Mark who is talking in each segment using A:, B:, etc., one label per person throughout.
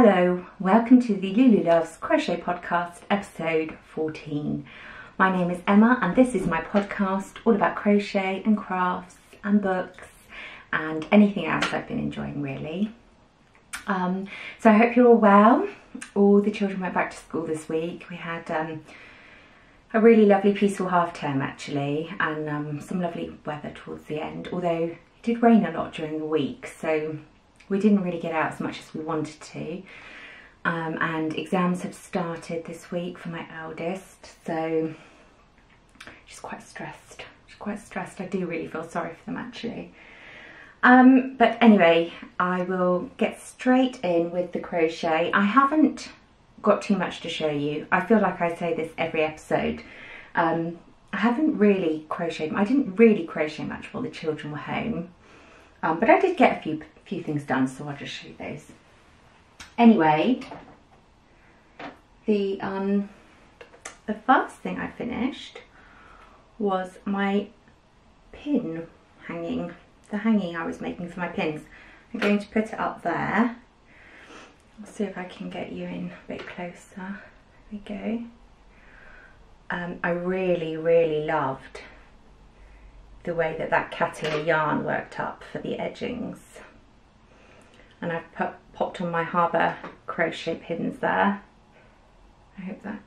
A: Hello, welcome to the Lululoves Crochet Podcast, episode 14. My name is Emma and this is my podcast all about crochet and crafts and books and anything else I've been enjoying really. So I hope you're all well. All the children went back to school this week. We had a really lovely peaceful half term actually, and some lovely weather towards the end, although it did rain a lot during the week, so we didn't really get out as much as we wanted to. And exams have started this week for my eldest, so she's quite stressed. I do really feel sorry for them actually. But anyway, I will get straight in with the crochet. I haven't got too much to show you. I feel like I say this every episode. I haven't really crocheted. I didn't really crochet much while the children were home. But I did get a few things done, so I'll just show you those. Anyway, the first thing I finished was my pin hanging, the hanging I was making for my pins. I'm going to put it up there. I'll see if I can get you in a bit closer. There we go. I really loved the way that Catia yarn worked up for the edgings, and I've popped on my Harbour crochet pins there. I hope that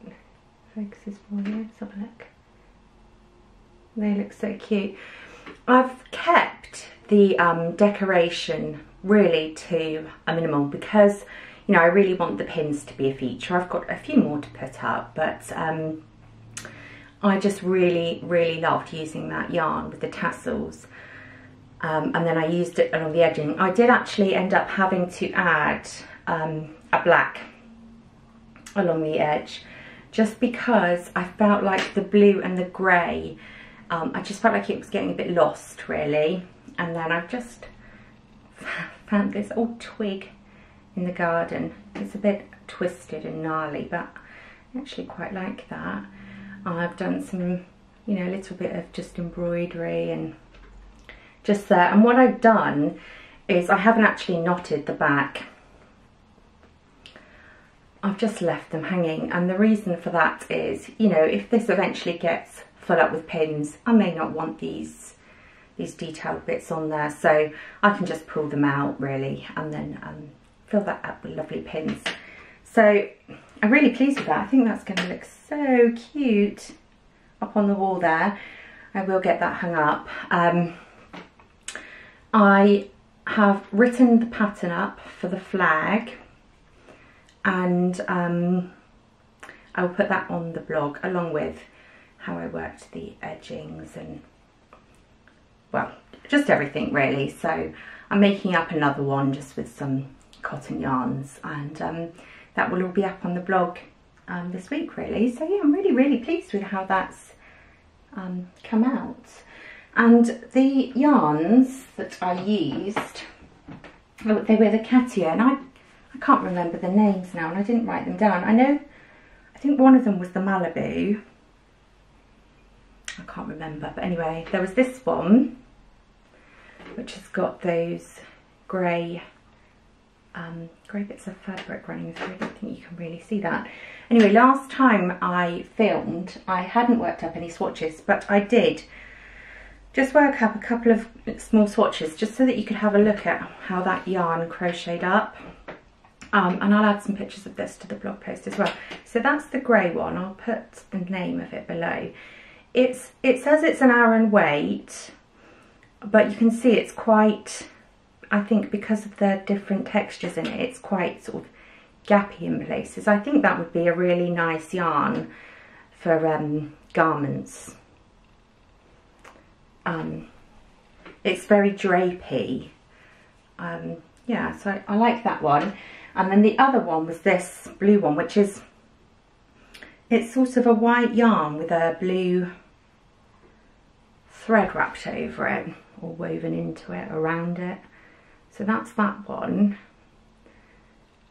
A: focuses for you. Let's have a look. They look so cute. I've kept the decoration really to a minimal because, you know, I really want the pins to be a feature. I've got a few more to put up, but I just really loved using that yarn with the tassels, and then I used it along the edging. I did actually end up having to add a black along the edge just because I felt like the blue and the grey, I just felt like it was getting a bit lost really. And then I've just found this old twig in the garden. It's a bit twisted and gnarly, but I actually quite like that. I've done some, you know, a little bit of just embroidery and just there. And what I've done is I haven't actually knotted the back. I've just left them hanging. And the reason for that is, you know, if this eventually gets full up with pins, I may not want these detailed bits on there. So I can just pull them out really and then fill that up with lovely pins. So I'm really pleased with that. I think that's going to look so cute up on the wall there. I will get that hung up. I have written the pattern up for the flag, and I'll put that on the blog along with how I worked the edgings and, well, just everything really. So I'm making up another one just with some cotton yarns, and that will all be up on the blog this week really. So yeah, I'm really pleased with how that's come out. And the yarns that I used, they were the Catia, and I can't remember the names now, and I didn't write them down. I think one of them was the Malibu. I can't remember, but anyway, there was this one which has got those grey bits of fabric running through. I don't think you can really see that. Anyway, last time I filmed, I hadn't worked up any swatches, but I did just work up a couple of small swatches just so that you could have a look at how that yarn crocheted up. And I'll add some pictures of this to the blog post as well. So that's the grey one. I'll put the name of it below. It says it's an Aran weight, but you can see it's quite, I think because of the different textures in it, it's quite sort of gappy in places. I think that would be a really nice yarn for garments. It's very drapey. Yeah, so I like that one. And then the other one was this blue one, which is, it's sort of a white yarn with a blue thread wrapped over it or woven into it, around it. So that's that one.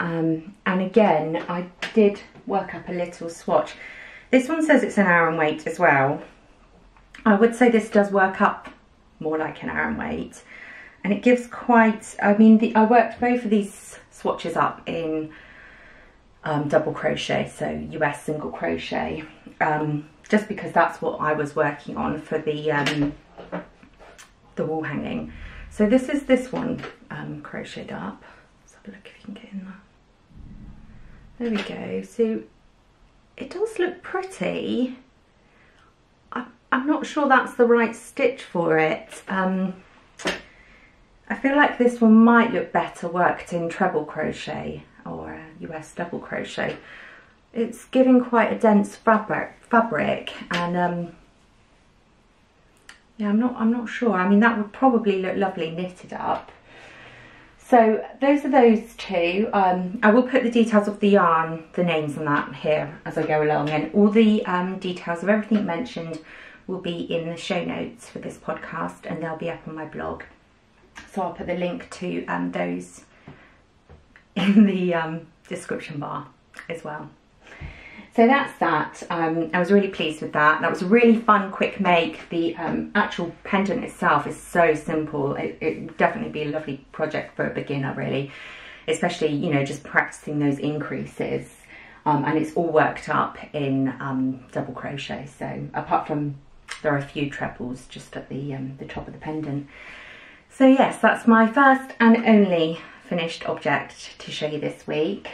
A: And again, I did work up a little swatch. This one says it's an Aran weight as well. I would say this does work up more like an Aran weight. And it gives quite, I mean, I worked both of these swatches up in double crochet, so US single crochet, just because that's what I was working on for the wall hanging. So this is this one crocheted up. Let's have a look if you can get in there. There we go. So it does look pretty. I'm not sure that's the right stitch for it. I feel like this one might look better worked in treble crochet or US double crochet. It's giving quite a dense fabric, and yeah, I'm not sure. I mean, that would probably look lovely knitted up. So those are those two. I will put the details of the yarn, the names on that here as I go along, and all the details of everything mentioned will be in the show notes for this podcast, and they'll be up on my blog. So I'll put the link to those in the description bar as well. So that's that. I was really pleased with that. That was a really fun, quick make. The actual pendant itself is so simple. It would definitely be a lovely project for a beginner, really, especially, you know, just practicing those increases. And it's all worked up in double crochet. So apart from, there are a few trebles just at the top of the pendant. So yes, that's my first and only finished object to show you this week.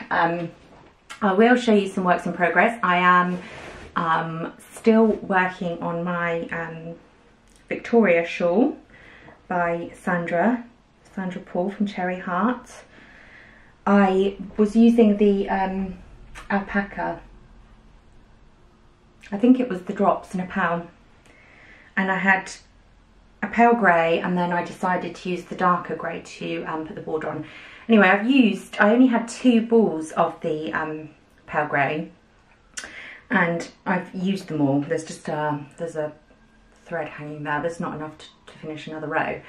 A: I will show you some works in progress. I am still working on my Victoria shawl by Sandra Paul from Cherry Heart. I was using the alpaca, I think it was the drops in a pound, and I had a pale grey, and then I decided to use the darker grey to put the border on. Anyway, I only had 2 balls of the pale grey, and I've used them all. There's just there's a thread hanging there. There's not enough to finish another row.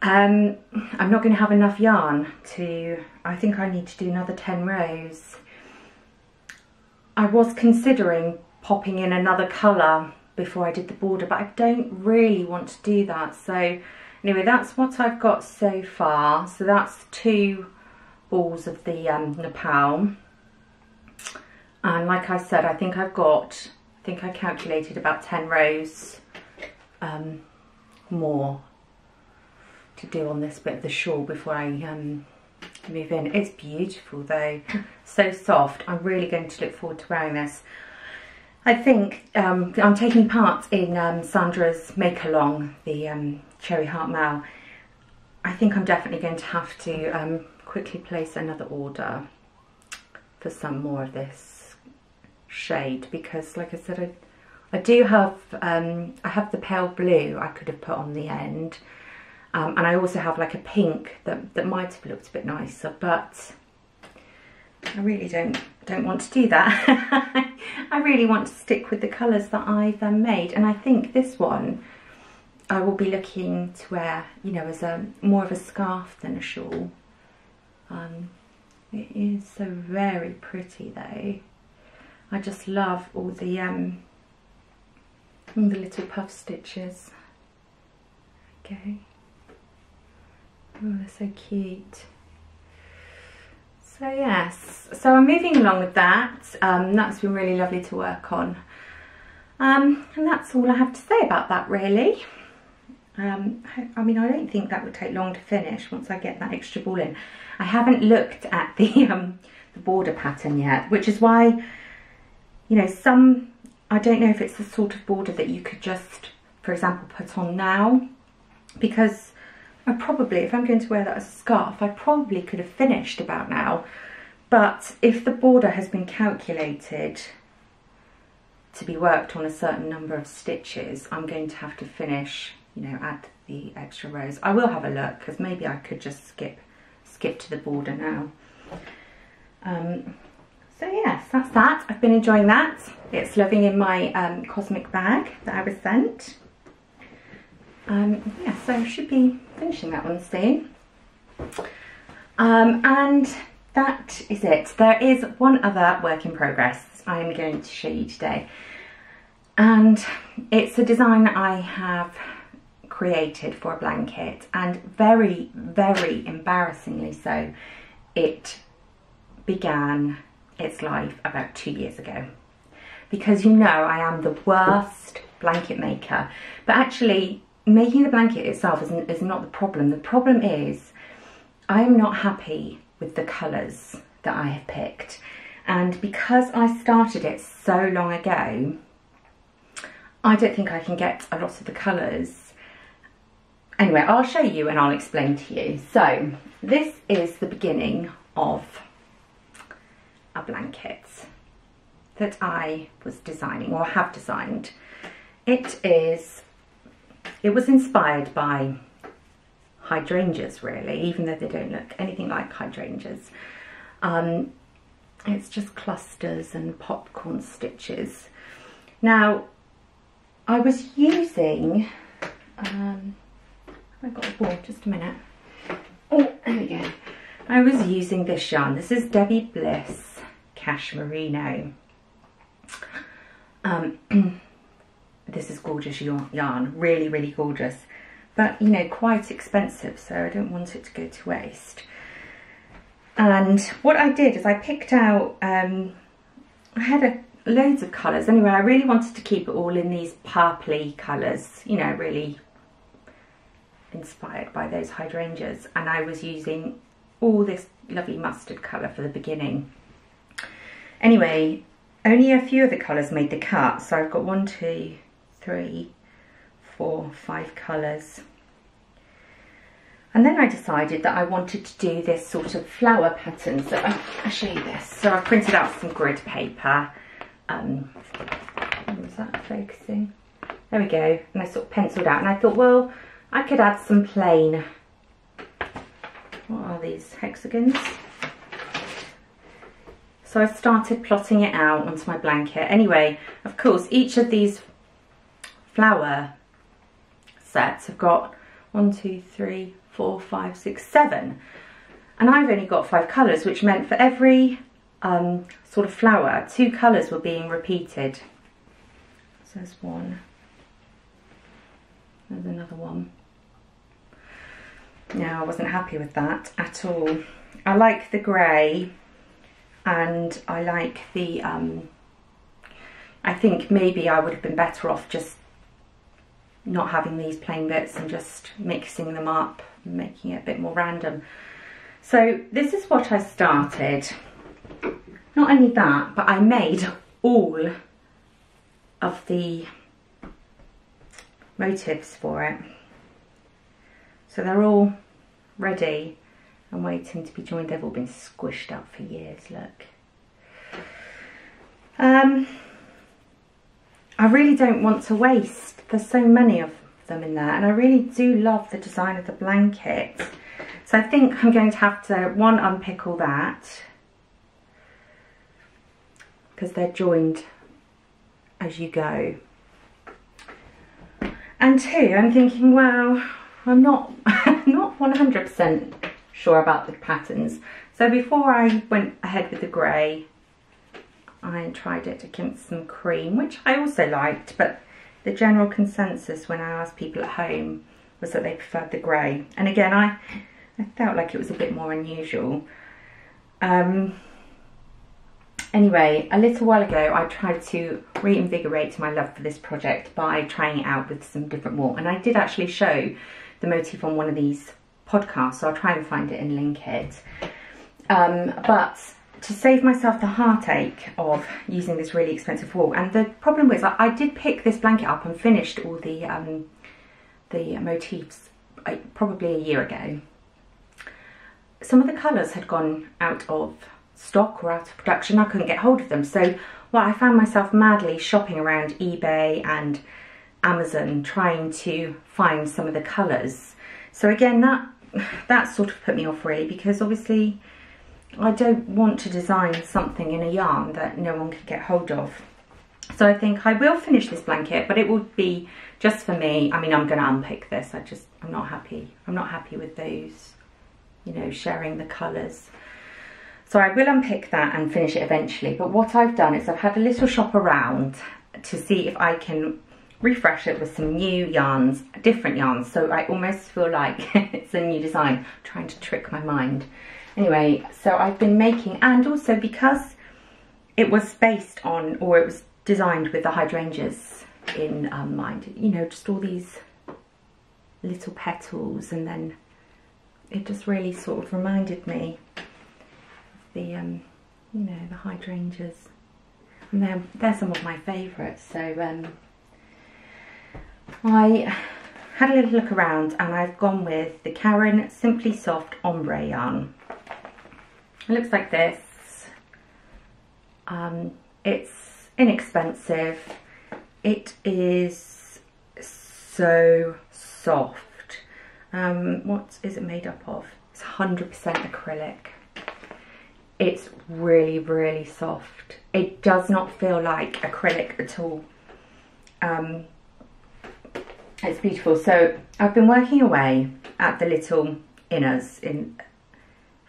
A: I'm not going to have enough yarn to, I think I need to do another 10 rows. I was considering popping in another colour before I did the border, but I don't really want to do that. So anyway, that's what I've got so far. So that's 2 balls of the Nepal, and like I said, I think I calculated about 10 rows more to do on this bit of the shawl before I move in. It's beautiful though, so soft. I'm really going to look forward to wearing this. I think I'm taking part in Sandra's make along, the Cherry Heart Mal. I think I'm definitely going to have to quickly place another order for some more of this shade, because like I said, I do have I have the pale blue I could have put on the end, and I also have like a pink that might have looked a bit nicer, but I really don't want to do that. I really want to stick with the colours that I've made, and I think this one I will be looking to wear, you know, as more of a scarf than a shawl. It is so very pretty though. I just love all the little puff stitches. Okay. Oh, they're so cute. So yes, so I'm moving along with that. That's been really lovely to work on. And that's all I have to say about that, really. I mean, I don't think that would take long to finish once I get that extra ball in. I haven't looked at the border pattern yet, which is why, you know, I don't know if it's the sort of border that you could just, for example, put on now, because I probably, if I'm going to wear that as a scarf, I probably could have finished about now. But if the border has been calculated to be worked on a certain number of stitches, I'm going to have to finish, you know, add the extra rows. I will have a look, because maybe I could just skip to the border now. So yes, that's that. I've been enjoying that. It's living in my cosmic bag that I was sent. Yeah, so I should be finishing that one soon. And that is it. There is one other work in progress I am going to show you today, and it's a design I have created for a blanket, and very, very embarrassingly so, it began its life about 2 years ago. Because you know I am the worst blanket maker. But actually, making the blanket itself is not the problem. The problem is I am not happy with the colours that I have picked. And because I started it so long ago, I don't think I can get a lot of the colours. Anyway, I'll show you and I'll explain to you. So this is the beginning of a blanket that I was designing, or have designed. It was inspired by hydrangeas, really, even though they don't look anything like hydrangeas. It's just clusters and popcorn stitches. Now, I was using, I got a ball, just a minute. Oh, there we go. I was using this yarn. This is Debbie Bliss Cashmerino. This is gorgeous yarn, really, really gorgeous. But, you know, quite expensive, so I don't want it to go to waste. And what I did is I picked out, I had loads of colours. Anyway, I really wanted to keep it all in these purpley colours, you know, really inspired by those hydrangeas. And I was using all this lovely mustard colour for the beginning. Anyway, only a few of the colours made the cut. So I've got 1, 2, 3, 4, 5 colours. And then I decided that I wanted to do this sort of flower pattern. So I'll show you this. So I printed out some grid paper. Was that focusing? There we go. And I sort of penciled out. And I thought, well, I could add some plain. What are these? Hexagons? So I started plotting it out onto my blanket. Anyway, of course, each of these flower sets have got 1, 2, 3, 4, 5, 6, 7. And I've only got 5 colours, which meant for every sort of flower, 2 colours were being repeated. So there's one. There's another one. Now, I wasn't happy with that at all. I like the grey, and I like the, I think maybe I would have been better off just not having these plain bits and just mixing them up, making it a bit more random. So this is what I started. Not only that, but I made all of the motifs for it. So they're all ready and waiting to be joined. They've all been squished up for years, look. I really don't want to waste. There's so many of them in there, and I really do love the design of the blanket. So I think I'm going to have to, 1, unpick all that, because they're joined as you go. And 2, I'm thinking, well, I'm not 100% sure about the patterns. So before I went ahead with the grey, I tried it against some cream, which I also liked, but the general consensus when I asked people at home was that they preferred the grey. And again, I felt like it was a bit more unusual. Anyway, a little while ago, I tried to reinvigorate my love for this project by trying it out with some different wool. And I did actually show the motif on one of these podcasts, so I'll try and find it and link it. But to save myself the heartache of using this really expensive wool, and the problem was I did pick this blanket up and finished all the motifs probably a year ago. Some of the colours had gone out of stock or out of production. I couldn't get hold of them, so well, I found myself madly shopping around eBay and Amazon trying to find some of the colours. So again, that sort of put me off really, because obviously I don't want to design something in a yarn that no one can get hold of. So I think I will finish this blanket, but it will be just for me. I mean, I'm going to unpick this. I'm not happy. I'm not happy with those, you know, sharing the colours. So I will unpick that and finish it eventually. But what I've done is I've had a little shop around to see if I can refresh it with some new yarns, different yarns. So I almost feel like it's a new design, trying to trick my mind. Anyway, so I've been making, and also because it was based on, or it was designed with the hydrangeas in mind. You know, just all these little petals, and then it just really sort of reminded me of the, you know, the hydrangeas. And they're some of my favourites. So I had a little look around, and I've gone with the Karen Simply Soft Ombre yarn. It looks like this. It's inexpensive. It is so soft. What is it made up of? It's 100% acrylic. It's really, really soft. It does not feel like acrylic at all. It's beautiful. So I've been working away at the little inners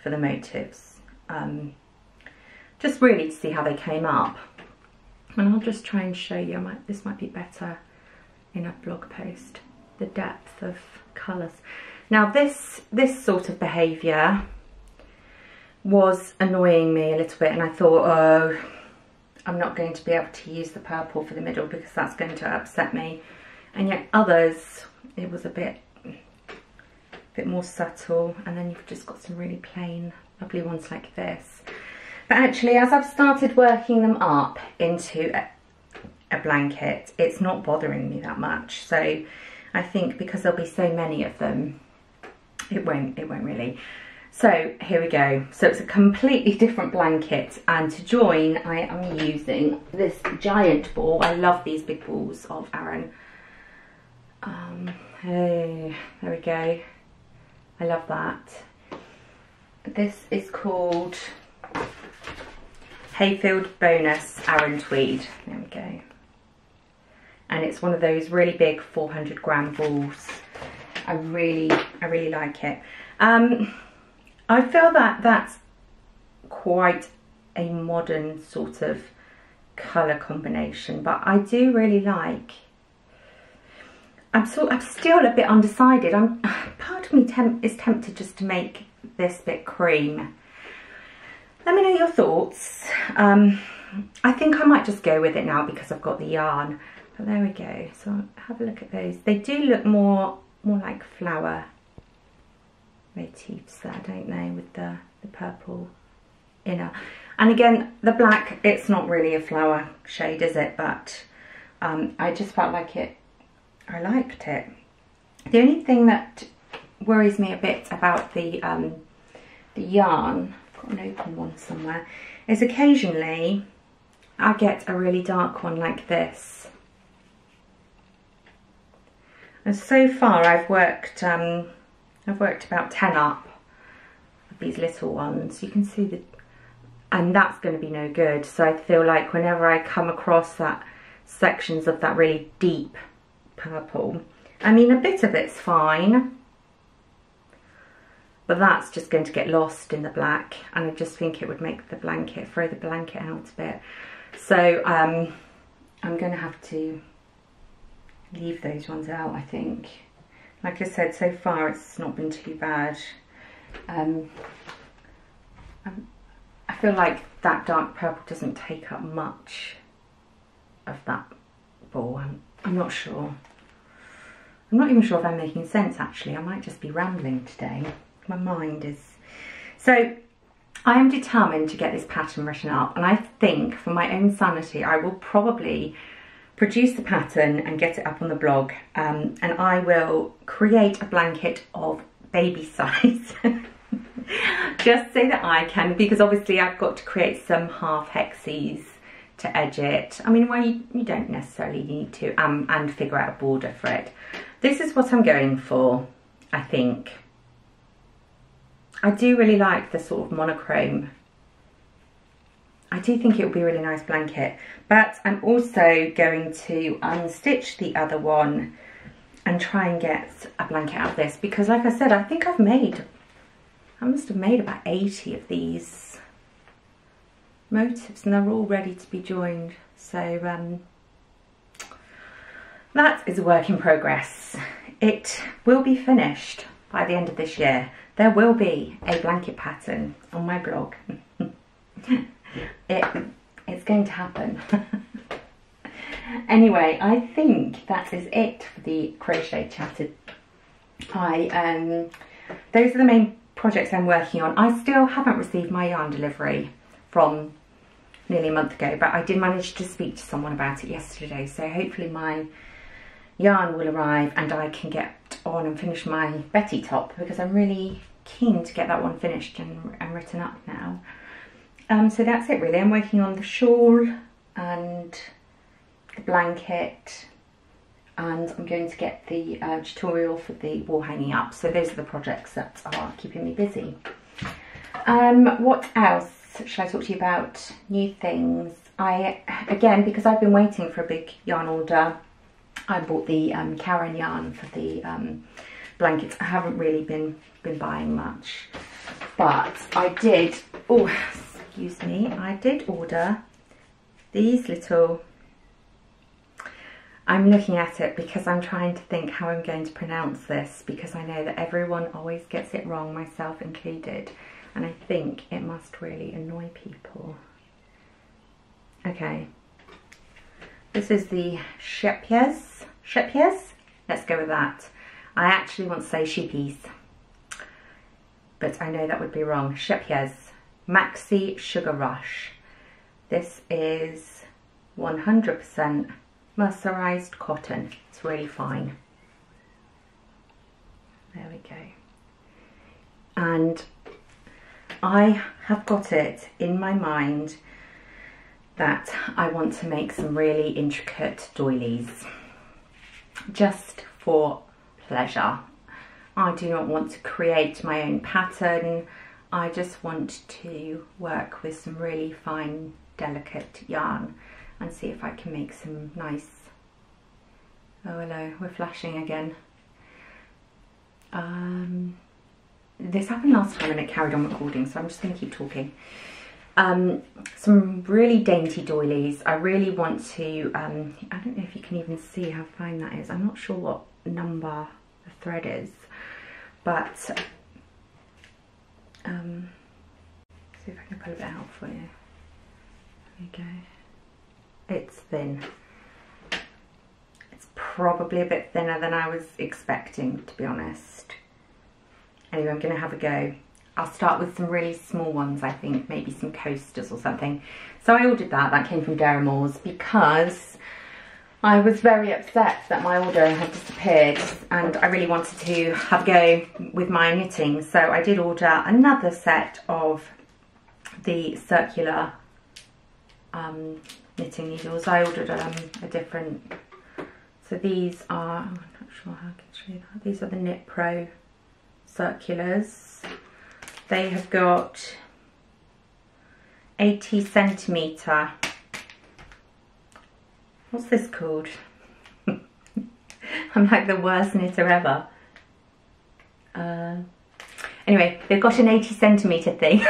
A: for the motifs, just really to see how they came up. And I'll just try and show you. This might be better in a blog post, the depth of colours. Now this sort of behaviour was annoying me a little bit, and I thought, oh, I'm not going to be able to use the purple for the middle because that's going to upset me. And yet others, it was a bit more subtle, and then you've just got some really plain, lovely ones like this. But actually, as I've started working them up into a blanket, it's not bothering me that much. So I think because there'll be so many of them, it won't really. So here we go. So it's a completely different blanket, and to join, I am using this giant ball. I love these big balls of Aran. Hey, there we go. I love that. This is called Hayfield Bonus Aran Tweed. There we go. And it's one of those really big 400 gram balls. I really like it. I feel that that's quite a modern sort of colour combination, but I do really like. I'm still a bit undecided. Part of me is tempted just to make this bit cream. Let me know your thoughts. I think I might just go with it now because I've got the yarn. But there we go. So have a look at those. They do look more like flower motifs there, don't they, with the purple inner. And again, the black, it's not really a flower shade, is it? But I just felt like it. I liked it. The only thing that worries me a bit about the yarn, I've got an open one somewhere, is occasionally I get a really dark one like this. And so far I've worked about 10 up of these little ones. You can see and that's going to be no good. So I feel like whenever I come across that sections of that really deep purple, I mean, a bit of it's fine, but that's just going to get lost in the black, and I just think it would make the blanket, throw the blanket out a bit. So I'm going to have to leave those ones out, I think. Like I said, so far it's not been too bad. I feel like that dark purple doesn't take up much of that ball. I'm not sure. I'm not even sure if I'm making sense, actually. I might just be rambling today. My mind is... So I am determined to get this pattern written up, and I think for my own sanity I will probably produce the pattern and get it up on the blog, and I will create a blanket of baby size just so that I can, because obviously I've got to create some half hexies to edge it. I mean, well, you don't necessarily need to, and figure out a border for it. This is what I'm going for, I think. I do really like the sort of monochrome. I do think it would be a really nice blanket, but I'm also going to unstitch the other one and try and get a blanket out of this, because like I said, I think I must have made about 80 of these motifs, and they're all ready to be joined. So that is a work in progress. It will be finished by the end of this year. There will be a blanket pattern on my blog. It's going to happen. Anyway, I think that is it for the crochet chatter. Those are the main projects I'm working on. I still haven't received my yarn delivery from nearly a month ago, but I did manage to speak to someone about it yesterday, so hopefully my yarn will arrive and I can get on and finish my Betty top, because I'm really keen to get that one finished and written up now. So that's it really. I'm working on the shawl and the blanket, and I'm going to get the tutorial for the wall hanging up. So those are the projects that are keeping me busy. What else should I talk to you about? New things. Again, because I've been waiting for a big yarn order, I bought the Karen yarn for the blankets. I haven't really been buying much, but I did, oh excuse me, I did order these little, I'm looking at it because I'm trying to think how I'm going to pronounce this, because I know that everyone always gets it wrong, myself included, and I think it must really annoy people. Okay, this is the Shepies. Let's go with that. I actually want to say sheepies, but I know that would be wrong. Shepies Maxi Sugar Rush. This is 100% mercerized cotton. It's really fine. There we go. And I have got it in my mind that I want to make some really intricate doilies, just for pleasure. I do not want to create my own pattern. I just want to work with some really fine, delicate yarn and see if I can make some nice, oh hello, we're flashing again. This happened last time and it carried on recording, so I'm just going to keep talking. Some really dainty doilies. I really want to, I don't know if you can even see how fine that is. I'm not sure what number the thread is, but see if I can pull it out for you. There you go. It's thin. It's probably a bit thinner than I was expecting, to be honest. Anyway, I'm going to have a go. I'll start with some really small ones, I think, maybe some coasters or something. So I ordered that. That came from Deramores because I was very upset that my order had disappeared and I really wanted to have a go with my knitting. So I did order another set of the circular knitting needles. I ordered a different, so these are, I'm not sure how I can show you that. These are the Knit Pro circulars. They have got 80 centimetre, what's this called? I'm like the worst knitter ever. Anyway, they've got an 80 centimetre thing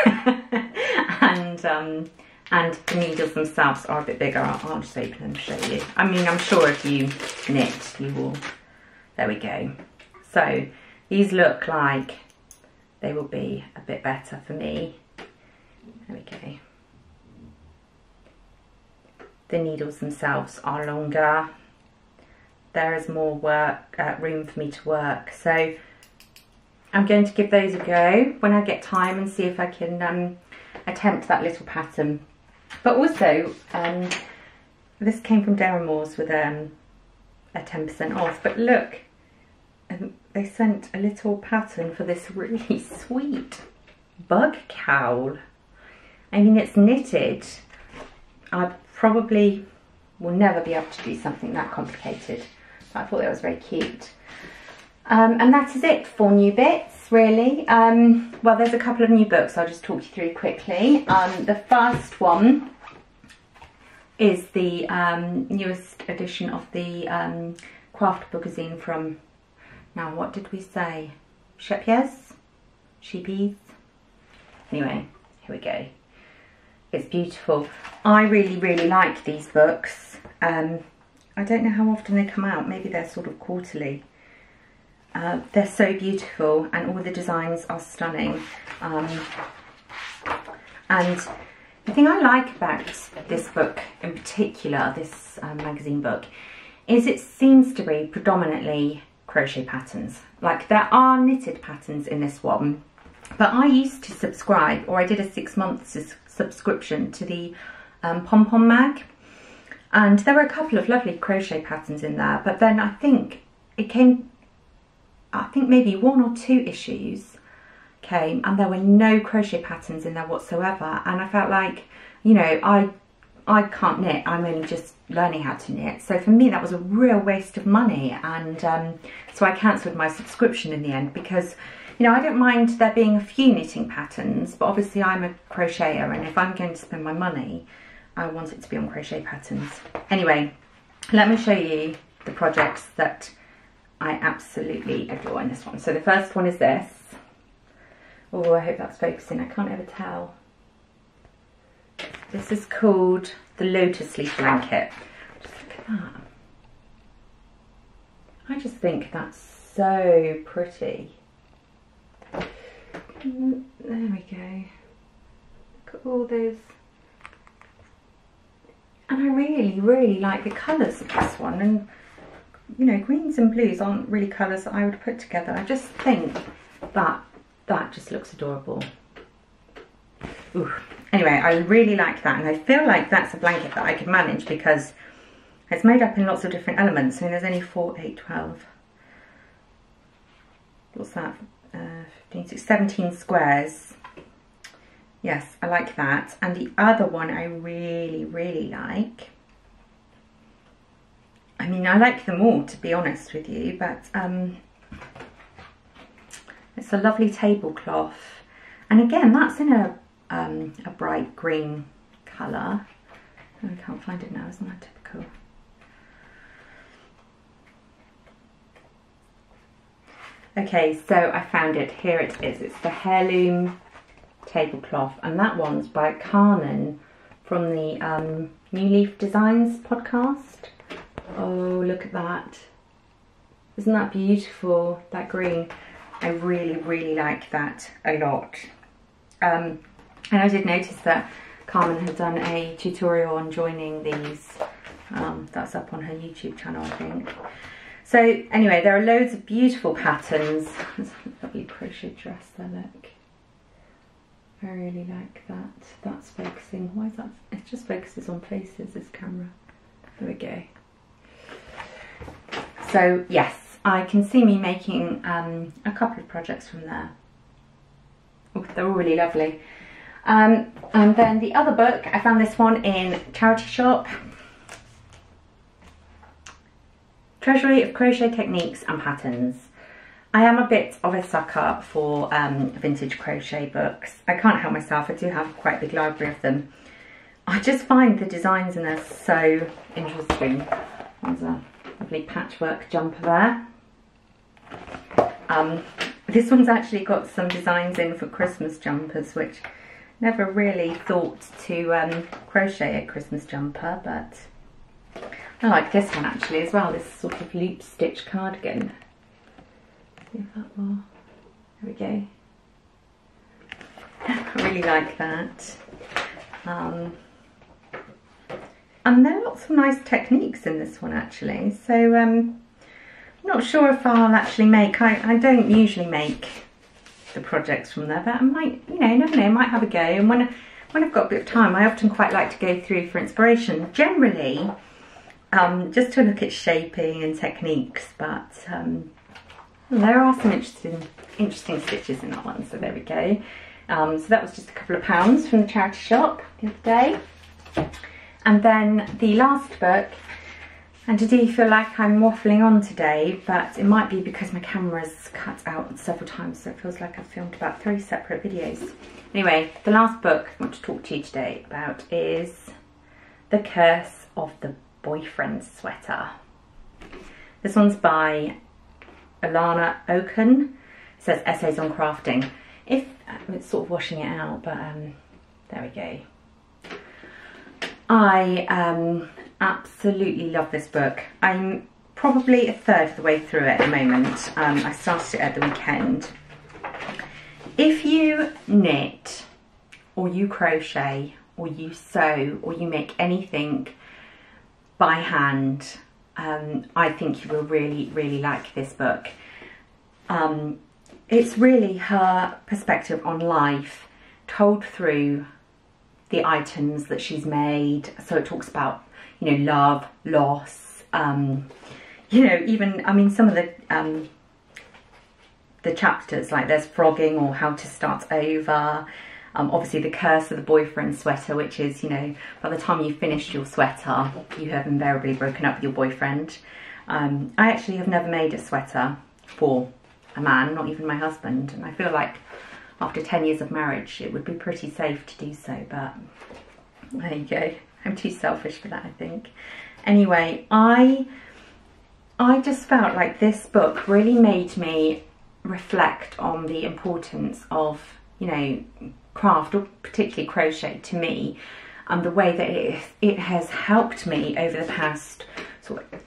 A: and the needles themselves are a bit bigger. I'll just open them and show you. I mean, I'm sure if you knit, you will. There we go. So these look like they will be a bit better for me. There we go. The needles themselves are longer. There is more work, room for me to work. So I'm going to give those a go when I get time and see if I can attempt that little pattern. But also, this came from Deramores with a 10% off. But look, they sent a little pattern for this really sweet bug cowl. I mean, it's knitted. I probably will never be able to do something that complicated. But I thought that was very cute. And that is it for new bits, really. Well, there's a couple of new books I'll just talk you through quickly. The first one is the newest edition of the craft magazine from, now what did we say? Shepies? Sheepies? Anyway, here we go. It's beautiful. I really, really like these books. I don't know how often they come out. Maybe they're sort of quarterly. They're so beautiful and all the designs are stunning. And The thing I like about this book in particular, this magazine book, is it seems to be predominantly crochet patterns. Like there are knitted patterns in this one, but I used to subscribe, or I did a 6-month subscription to the Pom Pom mag, and there were a couple of lovely crochet patterns in there, but then I think maybe 1 or 2 issues came and there were no crochet patterns in there whatsoever, and I felt like, you know, I can't knit, I'm only just learning how to knit, so for me that was a real waste of money, and so I cancelled my subscription in the end, because, you know, I don't mind there being a few knitting patterns, but obviously I'm a crocheter, and if I'm going to spend my money, I want it to be on crochet patterns. Anyway, let me show you the projects that I absolutely adore in this one. So the first one is this. Oh, I hope that's focusing, I can't ever tell. This is called the Lotus Leaf Blanket. Just look at that. I just think that's so pretty. There we go. Look at all those. And I really, really like the colours of this one. And, you know, greens and blues aren't really colours that I would put together. I just think that just looks adorable. Ooh. Anyway, I really like that, and I feel like that's a blanket that I could manage because it's made up in lots of different elements. I mean, there's only 4, 8, 12. What's that? 15, 16, 17 squares. Yes, I like that. And the other one I really, really like. I mean, I like them all, to be honest with you, but it's a lovely tablecloth. And again, that's in a bright green colour. Oh, I can't find it now, isn't that typical? Okay, so I found it. Here it is. It's the Heirloom Tablecloth, and that one's by Cardigan from the New Leaf Designs podcast. Oh, look at that. Isn't that beautiful, that green? I really, really like that a lot. And I did notice that Carmen had done a tutorial on joining these. That's up on her YouTube channel, I think. So anyway, there are loads of beautiful patterns. There's a lovely crochet dress there, look. I really like that. That's focusing. Why is that? It just focuses on faces, this camera. There we go. So yes, I can see me making a couple of projects from there. Oh, they're all really lovely. And then the other book, I found this one in charity shop. Treasury of Crochet Techniques and Patterns. I am a bit of a sucker for vintage crochet books. I can't help myself, I do have quite a big library of them. I just find the designs in there so interesting. There's a lovely patchwork jumper there. This one's actually got some designs in for Christmas jumpers, which never really thought to crochet a Christmas jumper, but I like this one actually as well, this sort of loop stitch cardigan. See if that will, there we go. I really like that. And there are lots of nice techniques in this one actually, so I'm not sure if I'll actually make, I don't usually make the projects from there, but I might, you know, never know, I might have a go, and when I've got a bit of time, I often quite like to go through for inspiration, generally just to look at shaping and techniques, but there are some interesting stitches in that one, so there we go. So that was just a couple of pounds from the charity shop the other day. And then the last book, and I do feel like I'm waffling on today, but it might be because my camera's cut out several times, so it feels like I've filmed about 3 separate videos. Anyway, the last book I want to talk to you today about is The Curse of the Boyfriend Sweater. This one's by Alana Oken. It says Essays on Crafting. If it's sort of washing it out, but there we go. I absolutely love this book. I'm probably a third of the way through it at the moment. I started it at the weekend. If you knit or you crochet or you sew, or you make anything by hand, I think you will really, really like this book. It's really her perspective on life told through the items that she's made. So it talks about, you know, love, loss, you know, even, I mean, some of the chapters, like there's frogging or how to start over. Obviously the curse of the boyfriend sweater, which is, you know, by the time you've finished your sweater, you have invariably broken up with your boyfriend. I actually have never made a sweater for a man, not even my husband. And I feel like after 10 years of marriage, it would be pretty safe to do so, but there you go. I'm too selfish for that, I think. Anyway, I just felt like this book really made me reflect on the importance of, you know, craft, or particularly crochet to me, and the way that it has helped me over the past sort of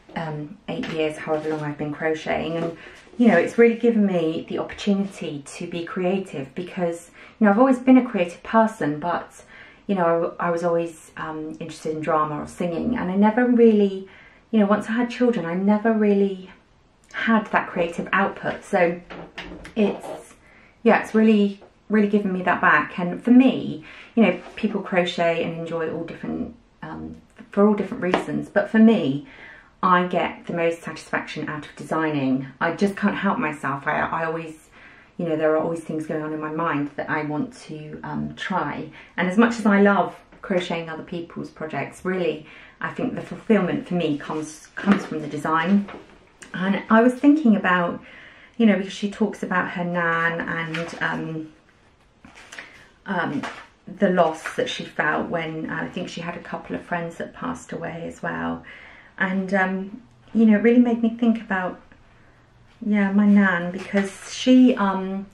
A: 8 years, however long I've been crocheting. And you know, it's really given me the opportunity to be creative, because you know, I've always been a creative person, but you know, I was always interested in drama or singing, and I never really, you know, once I had children, I never really had that creative output. So it's, yeah, it's really given me that back. And for me, you know, people crochet and enjoy all different, for all different reasons, but for me, I get the most satisfaction out of designing. I just can't help myself. I always, you know, there are always things going on in my mind that I want to try. And as much as I love crocheting other people's projects, really, I think the fulfillment for me comes from the design. And I was thinking about, you know, because she talks about her nan and the loss that she felt when I think she had a couple of friends that passed away as well. And, you know, it really made me think about, yeah, my nan, because she, I mean,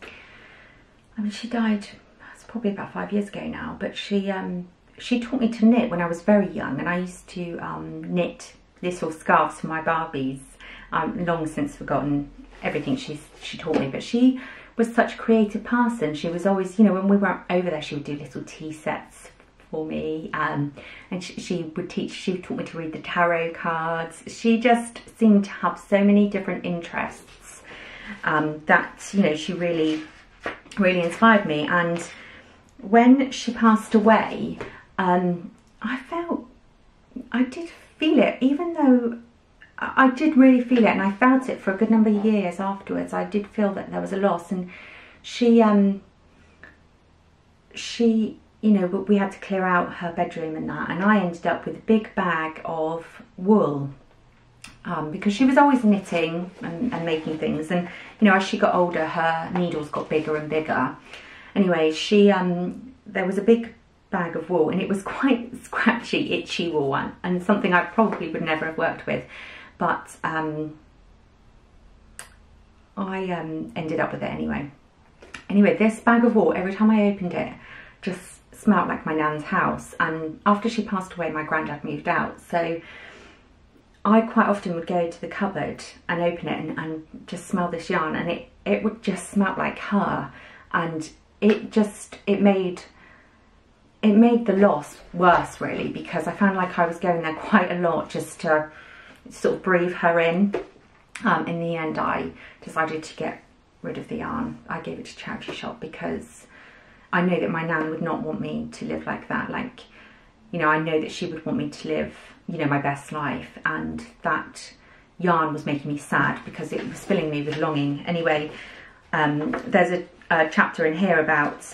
A: she died, it's probably about 5 years ago now, but she taught me to knit when I was very young, and I used to knit little scarves for my Barbies. Long since forgotten everything she taught me, but she was such a creative person. She was always, you know, when we were over there, she would do little tea sets for me, and she taught me to read the tarot cards. She just seemed to have so many different interests that, you know, she really inspired me. And when she passed away, I did feel it, even though I did really feel it, and I felt it for a good number of years afterwards. I did feel that there was a loss, and she, you know, we had to clear out her bedroom and that, and I ended up with a big bag of wool, because she was always knitting and making things, and you know, as she got older, her needles got bigger and bigger. Anyway, there was a big bag of wool, and it was quite scratchy, itchy wool one, and something I probably would never have worked with. But I ended up with it anyway. Anyway, this bag of wool, every time I opened it, just smelled like my nan's house. And after she passed away, my granddad moved out. So I quite often would go to the cupboard and open it and just smell this yarn. And it would just smell like her. And it made the loss worse, really, because I found like I was going there quite a lot just to sort of breathe her in. In the end, I decided to get rid of the yarn. I gave it to charity shop, because I know that my nan would not want me to live like that. Like, you know, I know that she would want me to live, you know, my best life, and that yarn was making me sad because it was filling me with longing. Anyway, there's a chapter in here about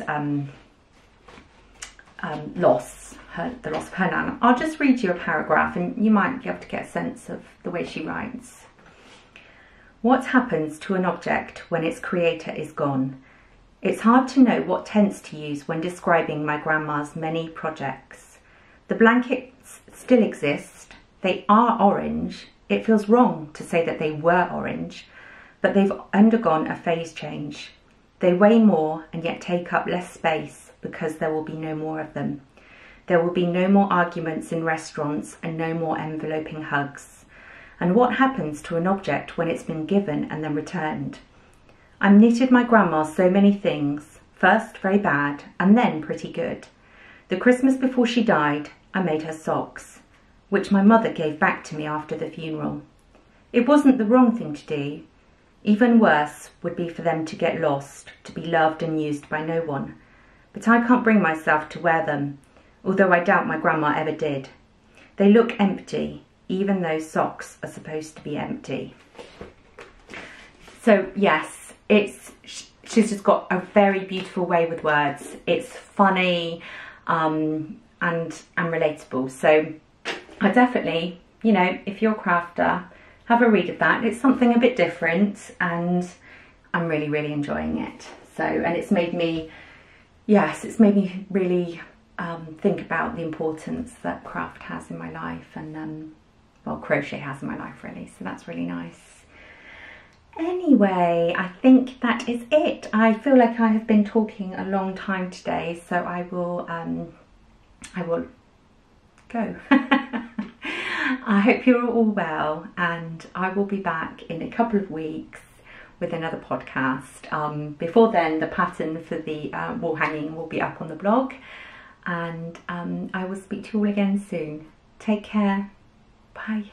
A: loss. The loss of her nan. I'll just read you a paragraph and you might be able to get a sense of the way she writes. What happens to an object when its creator is gone? It's hard to know what tense to use when describing my grandma's many projects. The blankets still exist. They are orange. It feels wrong to say that they were orange, but they've undergone a phase change. They weigh more and yet take up less space because there will be no more of them. There will be no more arguments in restaurants and no more enveloping hugs. And what happens to an object when it's been given and then returned? I knitted my grandma so many things, first very bad and then pretty good. The Christmas before she died, I made her socks, which my mother gave back to me after the funeral. It wasn't the wrong thing to do. Even worse would be for them to get lost, to be loved and used by no one. But I can't bring myself to wear them, although I doubt my grandma ever did. They look empty, even though socks are supposed to be empty. So yes, she's just got a very beautiful way with words. It's funny and relatable. So I definitely, you know, if you're a crafter, have a read of that. It's something a bit different and I'm really, really enjoying it. So, and it's made me, yes, it's made me really think about the importance that craft has in my life and, well, crochet has in my life really. So that's really nice. Anyway, I think that is it. I feel like I have been talking a long time today, so I will go. I hope you're all well, and I will be back in a couple of weeks with another podcast. Before then, the pattern for the wall hanging will be up on the blog, and I will speak to you all again soon. Take care. Bye.